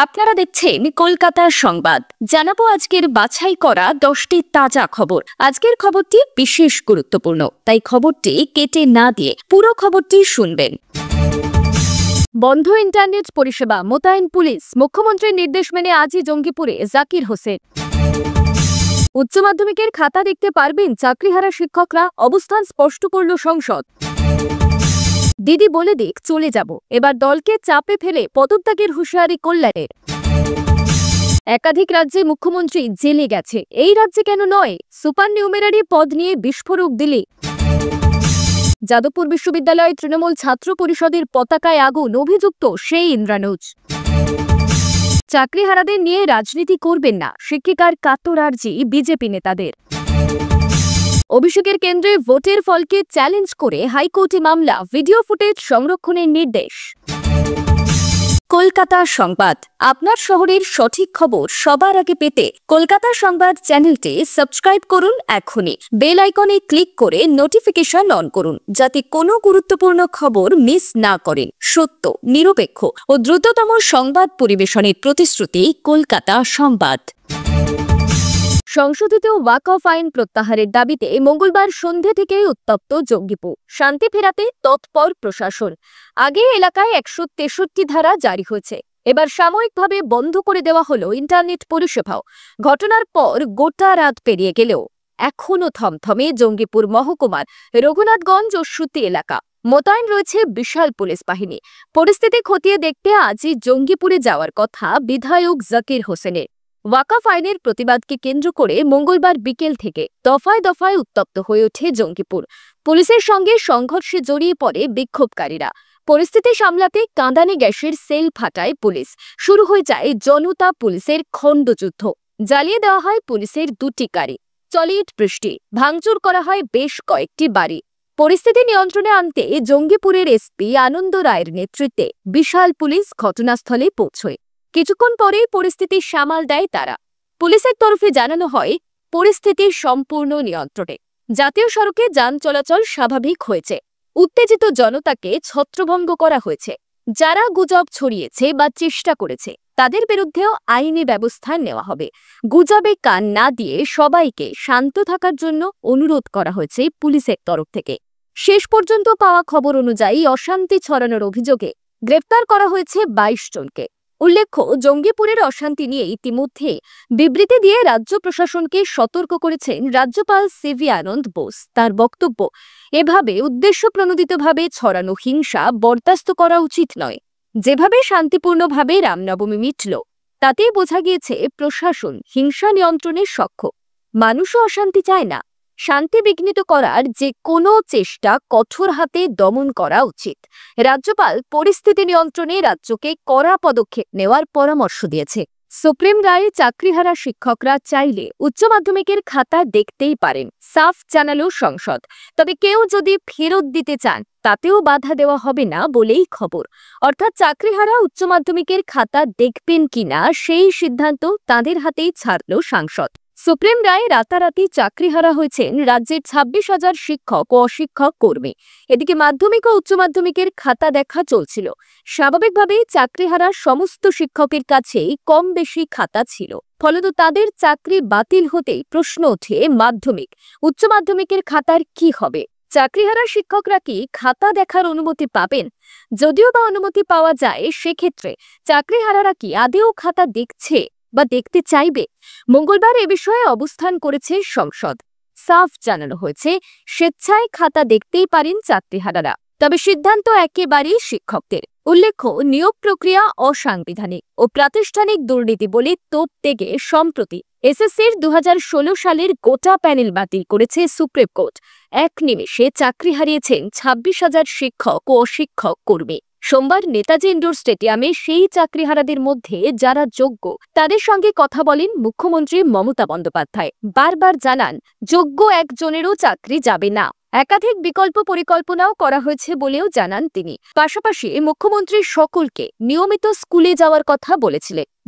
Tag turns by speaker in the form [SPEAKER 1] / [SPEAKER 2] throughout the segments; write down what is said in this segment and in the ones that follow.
[SPEAKER 1] আপনারা দেখছেন কলকাতার সংবাদ। জানাবো আজকের বাছাই করা 10টি তাজা খবর। আজকের খবরটি বিশেষ গুরুত্বপূর্ণ, তাই খবরটি কেটে না দিয়ে পুরো খবরটি শুনবেন। বন্ধ ইন্টারনেট পরিষেবা, মোতায়েন পুলিশ। মুখ্যমন্ত্রীর নির্দেশ মেনে আজই জঙ্গিপুরে জাকির হোসেন। উচ্চ মাধ্যমিকের খাতা দেখতে পারবেন চাকরিহারা শিক্ষকরা, অবস্থান স্পষ্ট করল সংসদ। দিদি বলে দিক চলে যাব, এবার দলকে চাপে ফেলে পদত্যাগের হুঁশিয়ারি কল্যাণের। একাধিক রাজ্যে মুখ্যমন্ত্রী জেলে গেছে, এই রাজ্যে কেন নয়? সুপার নিউমেরারি পদ নিয়ে বিস্ফোরক দিল্লি। যাদবপুর বিশ্ববিদ্যালয় তৃণমূল ছাত্র পরিষদের পতাকায় আগুন, অভিযুক্ত সেই ইন্দ্রানুজ। চাকরিহারাদের নিয়ে রাজনীতি করবেন না, শিক্ষিকার কাতর আর্জি বিজেপি নেতাদের। অভিষেকের কেন্দ্রে ভোটের ফলকে চ্যালেঞ্জ করে হাইকোর্টে মামলা, ভিডিও ফুটেজ সংরক্ষণের নির্দেশ। কলকাতা সংবাদ, আপনার শহরের সঠিক খবর সবার আগে পেতে কলকাতা সংবাদ চ্যানেলটি সাবস্ক্রাইব করুন এখনই। বেল আইকনে ক্লিক করে নোটিফিকেশন অন করুন, যাতে কোনো গুরুত্বপূর্ণ খবর মিস না করেন। সত্য, নিরপেক্ষ ও দ্রুততম সংবাদ পরিবেশনের প্রতিশ্রুতি কলকাতা সংবাদ। সংশোধিত ওয়াকফ আইন প্রত্যাহারের দাবিতে মঙ্গলবার সন্ধে থেকেই উত্তপ্ত জঙ্গিপুর। শান্তি ফেরাতে তৎপর প্রশাসন। আগে এলাকায় 163 ধারা জারি হয়েছে, এবার সাময়িকভাবে বন্ধ করে দেওয়া হলো ইন্টারনেট পরিষেবাও। ঘটনার পর গোটা রাত পেরিয়ে গেলেও এখনও থমথমে জঙ্গিপুর মহকুমার রঘুনাথগঞ্জ ও সুতি এলাকা। মোতায়েন রয়েছে বিশাল পুলিশ বাহিনী। পরিস্থিতি খতিয়ে দেখতে আজই জঙ্গিপুরে যাওয়ার কথা বিধায়ক জাকির হোসেনের। ওয়াকফ আইনের প্রতিবাদকে কেন্দ্র করে মঙ্গলবার বিকেল থেকে দফায় দফায় উত্তপ্ত হয়ে ওঠে জঙ্গিপুর। পুলিশের সঙ্গে সংঘর্ষে জড়িয়ে পড়ে বিক্ষোভকারীরা। পরিস্থিতি সামলাতে কাঁদানে গ্যাসের সেল ফাটায় পুলিশ। শুরু হয়ে যায় জনতা পুলিশের খণ্ডযুদ্ধ। জ্বালিয়ে দেওয়া হয় পুলিশের 2টি গাড়ি। চলে ইট বৃষ্টি, ভাঙচুর করা হয় বেশ কয়েকটি বাড়ি। পরিস্থিতি নিয়ন্ত্রণে আনতে জঙ্গিপুরের এসপি আনন্দ রায়ের নেতৃত্বে বিশাল পুলিশ ঘটনাস্থলে পৌঁছয়। কিছুক্ষণ পরেই পরিস্থিতি সামাল দেয় তারা। পুলিশের তরফে জানানো হয় পরিস্থিতি সম্পূর্ণ নিয়ন্ত্রণে। জাতীয় সড়কে যান চলাচল স্বাভাবিক হয়েছে। উত্তেজিত জনতাকে ছত্রভঙ্গ করা হয়েছে। যারা গুজব ছড়িয়েছে বা চেষ্টা করেছে তাদের বিরুদ্ধেও আইনি ব্যবস্থা নেওয়া হবে। গুজবে কান না দিয়ে সবাইকে শান্ত থাকার জন্য অনুরোধ করা হয়েছে পুলিশের তরফ থেকে। শেষ পর্যন্ত পাওয়া খবর অনুযায়ী অশান্তি ছড়ানোর অভিযোগে গ্রেফতার করা হয়েছে 22 জনকে। উল্লেখ্য, জঙ্গিপুরের অশান্তি নিয়ে ইতিমধ্যে বিবৃতি দিয়ে রাজ্য প্রশাসনকে সতর্ক করেছেন রাজ্যপাল সিভি আনন্দ বোস। তার বক্তব্য, এভাবে উদ্দেশ্যপ্রণোদিতভাবে ছড়ানো হিংসা বরদাস্ত করা উচিত নয়। যেভাবে শান্তিপূর্ণভাবে রামনবমী মিটল, তাতেই বোঝা গিয়েছে প্রশাসন হিংসা নিয়ন্ত্রণে সক্ষম। মানুষও অশান্তি চায় না। শান্তি বিঘ্নিত করার যে কোনো চেষ্টা কঠোর হাতে দমন করা উচিত। রাজ্যপাল পরিস্থিতি নিয়ন্ত্রণে রাজ্যকে কড়া পদক্ষেপ নেওয়ার পরামর্শ দিয়েছে। সুপ্রিম রায়ে চাকরিহারা শিক্ষকরা চাইলে উচ্চ মাধ্যমিকের খাতা দেখতেই পারেন, সাফ জানালো সংসদ। তবে কেউ যদি ফেরত দিতে চান তাতেও বাধা দেওয়া হবে না বলেই খবর। অর্থাৎ চাকরিহারা উচ্চ মাধ্যমিকের খাতা দেখবেন কিনা সেই সিদ্ধান্ত তাঁদের হাতেই ছাড়ল সাংসদ। সুপ্রিম রায়ে রাতারাতি চাকরিহারা হয়েছেন রাজ্যের 26,000 শিক্ষক ও অশিক্ষক কর্মী। এদিকে মাধ্যমিক ও উচ্চ মাধ্যমিকের খাতা দেখা চলছিল। স্বাভাবিকভাবেই চাকরিহারা সমস্ত শিক্ষকের কাছেই কম বেশি খাতা ছিল, ফলত তাদের চাকরি বাতিল হতেই প্রশ্ন ওঠে মাধ্যমিক উচ্চ মাধ্যমিকের খাতার কি হবে। চাকরিহারা শিক্ষকরা কি খাতা দেখার অনুমতি পাবেন? যদিও বা অনুমতি পাওয়া যায়, সেক্ষেত্রে চাকরিহারারা কি আদেও খাতা দেখছে বা দেখতে চাইবে? মঙ্গলবার এ বিষয়ে অবস্থান করেছে সংসদ। সাফ জানানো হয়েছে স্বেচ্ছায় খাতা দেখতেই পারেন চাকরিহারারা, তবে সিদ্ধান্ত একেবারেই শিক্ষকদের। উল্লেখ্য, নিয়োগ প্রক্রিয়া অসাংবিধানিক ও প্রাতিষ্ঠানিক দুর্নীতি বলে তোপ দেগে সম্প্রতি এসএসসির 2016 সালের গোটা প্যানেল বাতিল করেছে সুপ্রিম কোর্ট। এক নিমেষে চাকরি হারিয়েছেন 26,000 শিক্ষক ও অশিক্ষক কর্মী। সোমবার নেতাজি ইন্ডোর স্টেডিয়ামে সেই চাকরিহারাদের মধ্যে যারা যোগ্য তাদের সঙ্গে কথা বলেন মুখ্যমন্ত্রী মমতা বন্দ্যোপাধ্যায়। বারবার জানান যোগ্য একজনেরও চাকরি যাবে না। একাধিক বিকল্প পরিকল্পনাও করা হয়েছে বলেও জানান তিনি। পাশাপাশি মুখ্যমন্ত্রী সকলকে নিয়মিত স্কুলে যাওয়ার কথা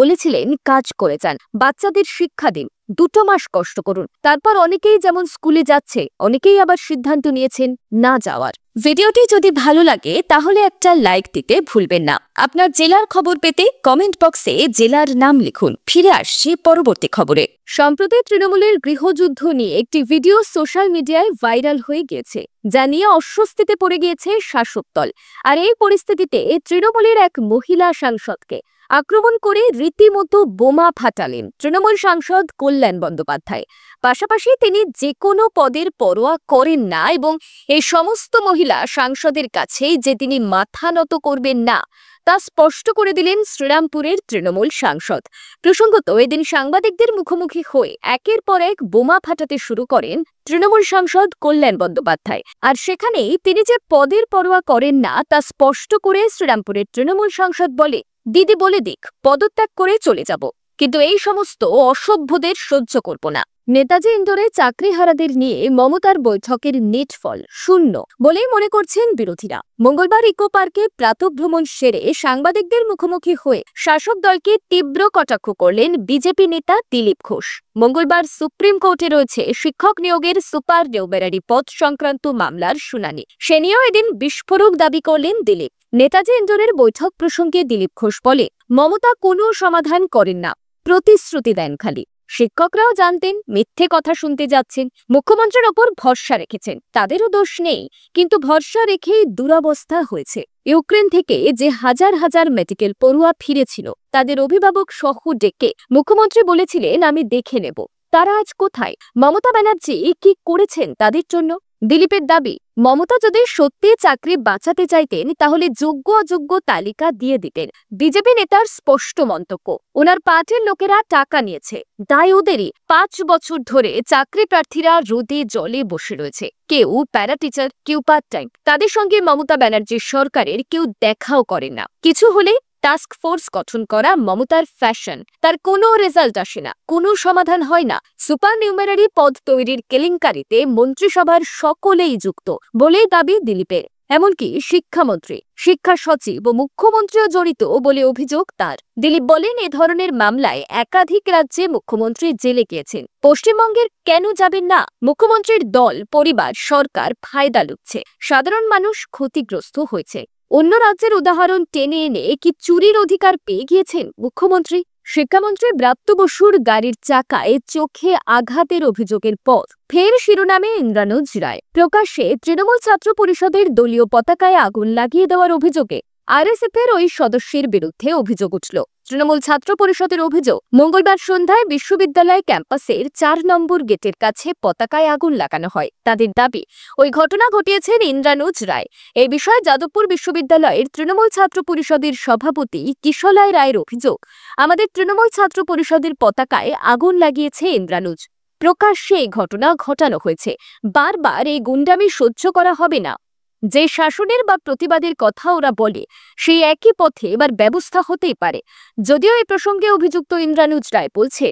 [SPEAKER 1] বলেছিলেন কাজ করে যান, বাচ্চাদের শিক্ষা দিন, 2 মাস কষ্ট করুন। তারপর অনেকেই যেমন স্কুলে যাচ্ছে, অনেকেই আবার সিদ্ধান্ত নিয়েছেন না যাওয়ার। ভিডিওটি যদি ভালো লাগে তাহলে একটা লাইক দিতে ভুলবেন না। আপনার জেলার খবর পেতে কমেন্ট বক্সে জেলার নাম লিখুন। ফিরে আসছি পরবর্তী খবরে। সম্প্রতি তৃণমূলের গৃহযুদ্ধ নিয়ে একটি ভিডিও সোশ্যাল মিডিয়ায় ভাইরাল হয়ে গিয়েছে, যা নিয়ে অস্বস্তিতে পড়ে গিয়েছে শাসক দল। আর এই পরিস্থিতিতে তৃণমূলের এক মহিলা সাংসদকে আক্রমণ করে রীতিমতো বোমা ফাটালেন তৃণমূল সাংসদ কল্যাণ বন্দ্যোপাধ্যায়। পাশাপাশি তিনি যে কোনো পদের পরোয়া করেন না এবং এই সমস্ত মহিলা সাংসদের কাছে যে তিনি মাথা নত করবেন না তা স্পষ্ট করে দিলেন শ্রীরামপুরের তৃণমূল সাংসদ। প্রসঙ্গত, এদিন সাংবাদিকদের মুখোমুখি হয়ে একের পর এক বোমা ফাটাতে শুরু করেন তৃণমূল সাংসদ কল্যাণ বন্দ্যোপাধ্যায়। আর সেখানেই তিনি যে পদের পরোয়া করেন না তা স্পষ্ট করে শ্রীরামপুরের তৃণমূল সাংসদ বলে, দিদি বলে দিক পদত্যাগ করে চলে যাব, কিন্তু এই সমস্ত অসভ্যদের সহ্য করব না। নেতাজি ইন্দোরে চাকরিহারাদের নিয়ে মমতার বৈঠকের নেট ফল শূন্য বলেই মনে করছেন বিরোধীরা। মঙ্গলবার ইকো পার্কে প্রাতঃভ্রমণ সেরে সাংবাদিকদের মুখোমুখি হয়ে শাসক দলকে তীব্র কটাক্ষ করলেন বিজেপি নেতা দিলীপ ঘোষ। মঙ্গলবার সুপ্রিম কোর্টে রয়েছে শিক্ষক নিয়োগের সুপার নিউমেরারি পদ সংক্রান্ত মামলার শুনানি। সে নিয়েও এদিন বিস্ফোরক দাবি করলেন দিলীপ। নেতাজি ইন্দোরের বৈঠক প্রসঙ্গে দিলীপ ঘোষ বলে, মমতা কোনো সমাধান করেন না, প্রতিশ্রুতি দেন খালি। শিক্ষকরাও জানতেন মিথ্যে কথা শুনতে যাচ্ছেন, মুখ্যমন্ত্রীর ওপর ভরসা রেখেছেন, তাদেরও দোষ নেই, কিন্তু ভরসা রেখেই দুরবস্থা হয়েছে। ইউক্রেন থেকে যে হাজার হাজার মেডিকেল পড়ুয়া ফিরেছিল তাদের অভিভাবক সহ ডেকে মুখ্যমন্ত্রী বলেছিলেন আমি দেখে নেব। তারা আজ কোথায়? মমতা ব্যানার্জি কি করেছেন তাদের জন্য? দিলীপের দাবি, মমতা যদি সত্যি চাকরি বাঁচাতে চাইতেন তাহলে যোগ্য অযোগ্য তালিকা দিয়ে দিতেন। বিজেপি নেতার স্পষ্ট মন্তব্য, ওনার পার্টির লোকেরা টাকা নিয়েছে, তাই ওদেরই 5 বছর ধরে চাকরি প্রার্থীরা রোদে জলে বসে রয়েছে। কেউ প্যারা টিচার, কেউ পার্ট টাইম। তাদের সঙ্গে মমতা ব্যানার্জির সরকারের কেউ দেখাও করেন না। কিছু হলে টাস্ক ফোর্স গঠন করা মমতার ফ্যাশন, তার কোনো রেজাল্ট আসে না, কোনো সমাধান হয় না। সুপার নিউমেরারি পদ তৈরির কেলেঙ্কারিতে মন্ত্রিসভার সকলেই যুক্ত বলেই দাবি দিলীপের। এমনকি শিক্ষামন্ত্রী, শিক্ষা সচিব ও মুখ্যমন্ত্রীও জড়িত বলে অভিযোগ তার। দিলীপ বলেন, এ ধরনের মামলায় একাধিক রাজ্যে মুখ্যমন্ত্রী জেলে গিয়েছেন, পশ্চিমবঙ্গের কেন যাবেন না? মুখ্যমন্ত্রীর দল, পরিবার, সরকার ফায়দা লুটছে, সাধারণ মানুষ ক্ষতিগ্রস্ত হয়েছে। অন্য রাজ্যের উদাহরণ টেনে এনে কি চুরির অধিকার পেয়ে গিয়েছেন মুখ্যমন্ত্রী? শিক্ষামন্ত্রী ব্রাত্য বসুর গাড়ির চাকায় চোখে আঘাতের অভিযোগের পর ফের শিরোনামে ইন্দ্রানুজ রায়। প্রকাশ্যে তৃণমূল ছাত্র পরিষদের দলীয় পতাকায় আগুন লাগিয়ে দেওয়ার অভিযোগে আরএসএফের ওই সদস্যের বিরুদ্ধে অভিযোগ উঠল। তৃণমূল ছাত্র পরিষদের অভিযোগ, মঙ্গলবার সন্ধ্যায় বিশ্ববিদ্যালয় ক্যাম্পাসের 4 নম্বর গেটের কাছে পতাকায় আগুন লাগানো হয়। তাদের দাবি, ওই ঘটনা ঘটিয়েছেন ইন্দ্রানুজ রায়। এই বিষয়ে যাদবপুর বিশ্ববিদ্যালয়ের তৃণমূল ছাত্র পরিষদের সভাপতি কিশলয় রায়ের অভিযোগ, আমাদের তৃণমূল ছাত্র পরিষদের পতাকায় আগুন লাগিয়েছে ইন্দ্রানুজ। প্রকাশ্যে এই ঘটনা ঘটানো হয়েছে। বারবার এই গুন্ডামি সহ্য করা হবে না। যে শাসনের বা প্রতিবাদের কথা ওরা বলে, সেই একই পথে এবার ব্যবস্থা হতেই পারে। যদিও এই প্রসঙ্গে অভিযুক্ত ইন্দ্রানুজ রায় বলছে,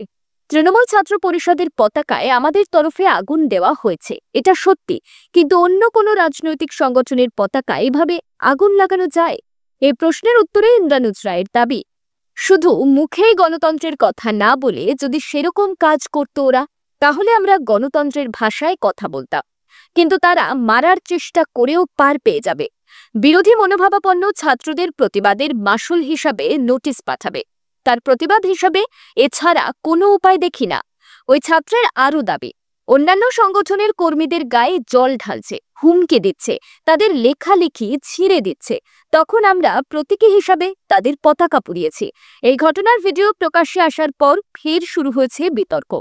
[SPEAKER 1] তৃণমূল ছাত্র পরিষদের পতাকায় আমাদের তরফে আগুন দেওয়া হয়েছে, এটা সত্যি, কিন্তু অন্য কোনো রাজনৈতিক সংগঠনের পতাকায় এভাবে আগুন লাগানো যায়? এই প্রশ্নের উত্তরে ইন্দ্রানুজ রায়ের দাবি, শুধু মুখেই গণতন্ত্রের কথা না বলে যদি সেরকম কাজ করত ওরা, তাহলে আমরা গণতন্ত্রের ভাষায় কথা বলতাম, কিন্তু তারা মারার চেষ্টা করেও পার পেয়ে যাবে। বিরোধী মনোভাবাপন্ন ছাত্রদের প্রতিবাদের মাসুল হিসাবে নোটিশ পাঠাবে, তার প্রতিবাদ হিসাবে এছাড়া কোনো উপায় দেখি না। ওই ছাত্রের আরও দাবি, অন্যান্য সংগঠনের কর্মীদের গায়ে জল ঢালছে, হুমকি দিচ্ছে, তাদের লেখালেখি ছিঁড়ে দিচ্ছে, তখন আমরা প্রতীকী হিসাবে তাদের পতাকা পুড়িয়েছি। এই ঘটনার ভিডিও প্রকাশ্যে আসার পর ফের শুরু হয়েছে বিতর্ক।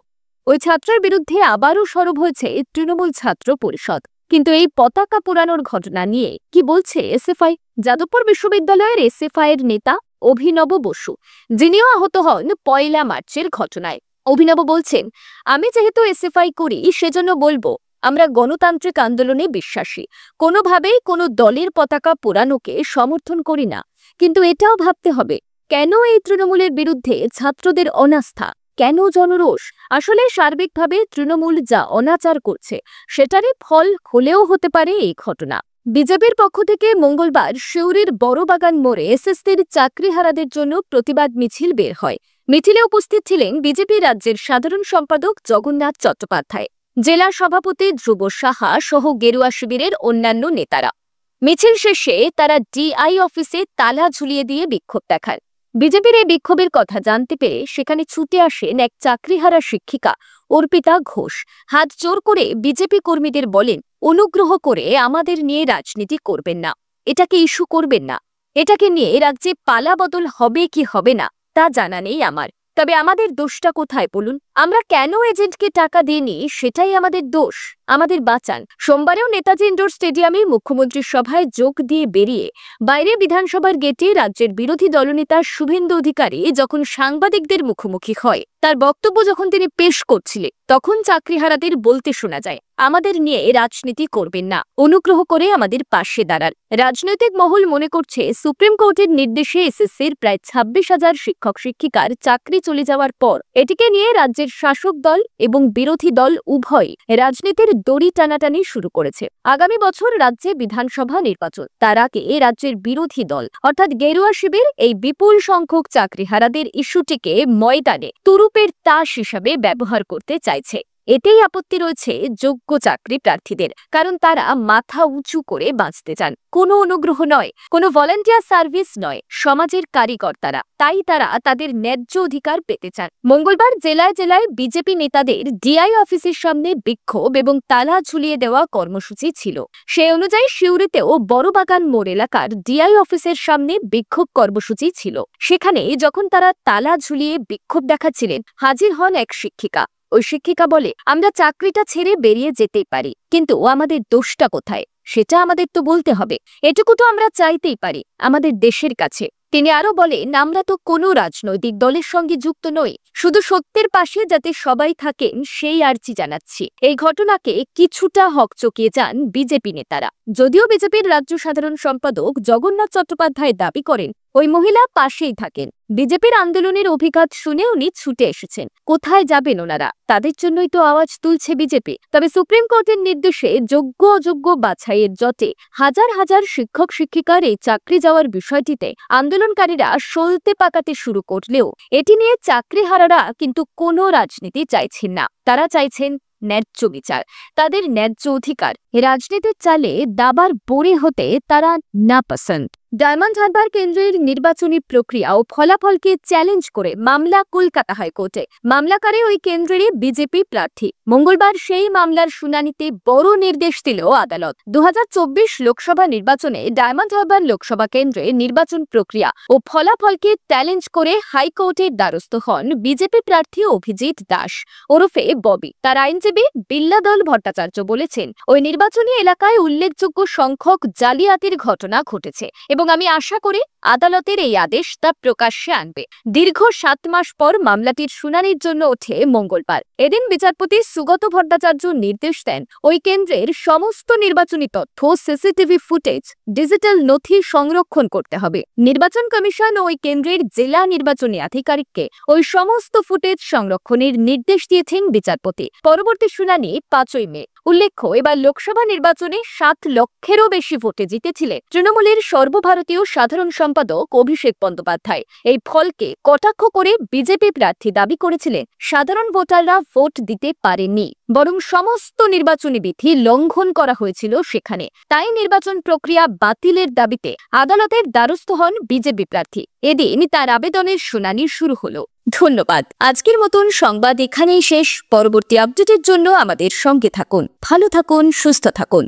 [SPEAKER 1] ওই ছাত্রের বিরুদ্ধে আবারও সরব হয়েছে তৃণমূল ছাত্র পরিষদ। কিন্তু এই পতাকা পোড়ানোর ঘটনা নিয়ে কি বলছে এসএফআই? যাদবপুর বিশ্ববিদ্যালয়ের এসএফআই এর নেতা অভিনব বসু, যিনিও আহত হন 1 মার্চের ঘটনায়। অভিনব বলছেন, আমি যেহেতু এসএফআই করি সেজন্য বলবো, আমরা গণতান্ত্রিক আন্দোলনে বিশ্বাসী, কোনোভাবেই কোনো দলের পতাকা পোড়ানোকে সমর্থন করি না। কিন্তু এটাও ভাবতে হবে, কেন এই তৃণমূলের বিরুদ্ধে ছাত্রদের অনাস্থা, কেন জনরোষ? আসলে সার্বিকভাবে তৃণমূল যা অনাচার করছে সেটারই ফল হলেও হতে পারে এই ঘটনা। বিজেপির পক্ষ থেকে মঙ্গলবার সিউড়ির বড়বাগান মোড়ে এসএসসির চাকরিহারাদের জন্য প্রতিবাদ মিছিল বের হয়। মিছিলে উপস্থিত ছিলেন বিজেপি রাজ্যের সাধারণ সম্পাদক জগন্নাথ চট্টোপাধ্যায়, জেলা সভাপতি ধ্রুব সাহা সহ গেরুয়া শিবিরের অন্যান্য নেতারা। মিছিল শেষে তারা ডিআই অফিসে তালা ঝুলিয়ে দিয়ে বিক্ষোভ দেখান। বিজেপির এই বিক্ষোভের কথা জানতে পেরে সেখানে ছুটে আসেন এক চাকরিহারা শিক্ষিকা অর্পিতা ঘোষ। হাত জোর করে বিজেপি কর্মীদের বলেন, অনুগ্রহ করে আমাদের নিয়ে রাজনীতি করবেন না, এটাকে ইস্যু করবেন না। এটাকে নিয়ে রাজ্যে পালাবদল হবে কি হবে না তা জানা নেই আমার, তবে আমাদের দোষটা কোথায় বলুন? আমরা কেন এজেন্টকে টাকা দিইনি সেটাই আমাদের দোষ, আমাদের বাঁচান। সোমবারেও নেতাজি ইন্ডোর স্টেডিয়ামে মুখ্যমন্ত্রীর সভায় যোগ দিয়ে বেরিয়ে বাইরে বিধানসভার গেটে রাজ্যের বিরোধী দলনেতা শুভেন্দু অধিকারী যখন সাংবাদিকদের মুখোমুখি হয়, তার বক্তব্য যখন তিনি পেশ করছিলেন, তখন চাকরিহারাদের বলতে শোনা যায়, আমাদের নিয়ে রাজনীতি করবেন না, অনুগ্রহ করে আমাদের পাশে দাঁড়ান। রাজনৈতিক মহল মনে করছে সুপ্রিম কোর্টের নির্দেশে এসএসসির প্রায় 26,000 শিক্ষক শিক্ষিকার চাকরি চলে যাওয়ার পর এটিকে নিয়ে রাজ্যের শাসক দল এবং বিরোধী দল উভয় রাজনীতির দড়ি টানাটানি শুরু করেছে। আগামী বছর রাজ্যে বিধানসভা নির্বাচন, তার আগে রাজ্যের বিরোধী দল অর্থাৎ গেরুয়া শিবির এই বিপুল সংখ্যক চাকরিহারাদের ইস্যুটিকে ময়দানে তুরুপের তাস হিসাবে ব্যবহার করতে চাইছে। এতেই আপত্তি রয়েছে যোগ্য চাকরি প্রার্থীদের, কারণ তারা মাথা উঁচু করে বাঁচতে চান, কোনো অনুগ্রহ নয়, কোনো ভলান্টিয়ার সার্ভিস নয়, সমাজের কারিকর্তারা। তাই তারা তাদের ন্যায্য অধিকার পেতে চান। মঙ্গলবার জেলায় জেলায় বিজেপি নেতাদের ডিআই অফিসের সামনে বিক্ষোভ এবং তালা ঝুলিয়ে দেওয়া কর্মসূচি ছিল। সেই অনুযায়ী সিউড়িতেও বড়বাগান মোড় এলাকার ডিআই অফিসের সামনে বিক্ষোভ কর্মসূচি ছিল। সেখানে যখন তারা তালা ঝুলিয়ে বিক্ষোভ দেখাচ্ছিলেন, হাজির হন এক শিক্ষিকা। ওই শিক্ষিকা বলে, আমরা চাকরিটা ছেড়ে বেরিয়ে যেতেই পারি, কিন্তু আমাদের দোষটা কোথায় সেটা আমাদের তো বলতে হবে। এটুকু তো আমরা চাইতেই পারি আমাদের দেশের কাছে। তিনি আরো বলেন, আমরা তো কোনো রাজনৈতিক দলের সঙ্গে যুক্ত নই, শুধু সত্যের পাশে যাতে সবাই থাকেন সেই আর্জি জানাচ্ছি। এই ঘটনাকে কিছুটা হকচকিয়ে যান বিজেপি নেতারা। যদিও বিজেপির রাজ্য সাধারণ সম্পাদক জগন্নাথ চট্টোপাধ্যায় দাবি করেন, ওই মহিলা পাশেই থাকেন। বিজেপির আন্দোলনের অভিঘাত শুনে উনি ছুটে এসেছেন। কোথায় যাবেন ওনারা? তাদের জন্যই তো আওয়াজ তুলছে বিজেপি। তবে সুপ্রিম কোর্টের নির্দেশে যোগ্য অযোগ্য বাছাইয়ের জটে হাজার হাজার শিক্ষক শিক্ষিকার এই চাকরি যাওয়ার বিষয়টিতে আন্দোলনকারীরা সলতে পাকাতে শুরু করলেও এটি নিয়ে চাকরিহারারা কিন্তু কোনো রাজনীতি চাইছেন না। তারা চাইছেন ন্যায্য বিচার, তাদের ন্যায্য অধিকার। রাজনীতির চালে দাবার বড়ি হতে তারা নাপসন্দ। ডায়মন্ড হারবার কেন্দ্রের নির্বাচনী প্রক্রিয়া ও ফলাফলকে চ্যালেঞ্জ করে মামলা কলকাতা হাইকোর্টে। মামলাকারী ওই কেন্দ্রেরই বিজেপি প্রার্থী। মঙ্গলবার সেই মামলার শুনানিতে বড় নির্দেশ দিল আদালত। 2024 লোকসভা নির্বাচনে ডায়মন্ড হারবার লোকসভা কেন্দ্রে নির্বাচন প্রক্রিয়া ও ফলাফলকে চ্যালেঞ্জ করে হাইকোর্টের দ্বারস্থ হন বিজেপি প্রার্থী অভিজিৎ দাস ওরফে ববি। তার আইনজীবী বিল্লাদল ভট্টাচার্য বলেছেন, ওই নির্বাচনী এলাকায় উল্লেখযোগ্য সংখ্যক জালিয়াতির ঘটনা ঘটেছে এবং আমি আশা করি আদালতের এই আদেশ তা প্রকাশ্যে আনবে। দীর্ঘ 7 মাস পর মামলাটির শুনানির জন্য ওঠে মঙ্গলবার। এদিন বিচারপতি সুগত ভট্টাচার্য নির্দেশ দেন, ওই কেন্দ্রের সমস্ত নির্বাচনী তথ্য, সিসিটিভি ফুটেজ, ডিজিটাল নথি সংরক্ষণ করতে হবে। নির্বাচন কমিশন ও ওই কেন্দ্রের জেলা নির্বাচনী আধিকারিককে ওই সমস্ত ফুটেজ সংরক্ষণের নির্দেশ দিয়েছেন বিচারপতি। পরবর্তী শুনানি 5ই মে। উল্লেখ্য, এবার লোকসভা নির্বাচনে 7 লক্ষেরও বেশি ভোটে জিতেছিলেন তৃণমূলের সর্বভারতীয় সাধারণ সম্পাদক অভিষেক বন্দ্যোপাধ্যায়। এই ফলকে কটাক্ষ করে বিজেপি প্রার্থী দাবি করেছিলেন, সাধারণ ভোটাররা ভোট দিতে পারেননি, বরং সমস্ত নির্বাচনী বিধি লঙ্ঘন করা হয়েছিল সেখানে। তাই নির্বাচন প্রক্রিয়া বাতিলের দাবিতে আদালতের দ্বারস্থ হন বিজেপি প্রার্থী। এদিন তার আবেদনের শুনানি শুরু হলো। ধন্যবাদ। আজকের মতন সংবাদ এখানেই শেষ। পরবর্তী আপডেটের জন্য আমাদের সঙ্গে থাকুন। ভালো থাকুন, সুস্থ থাকুন।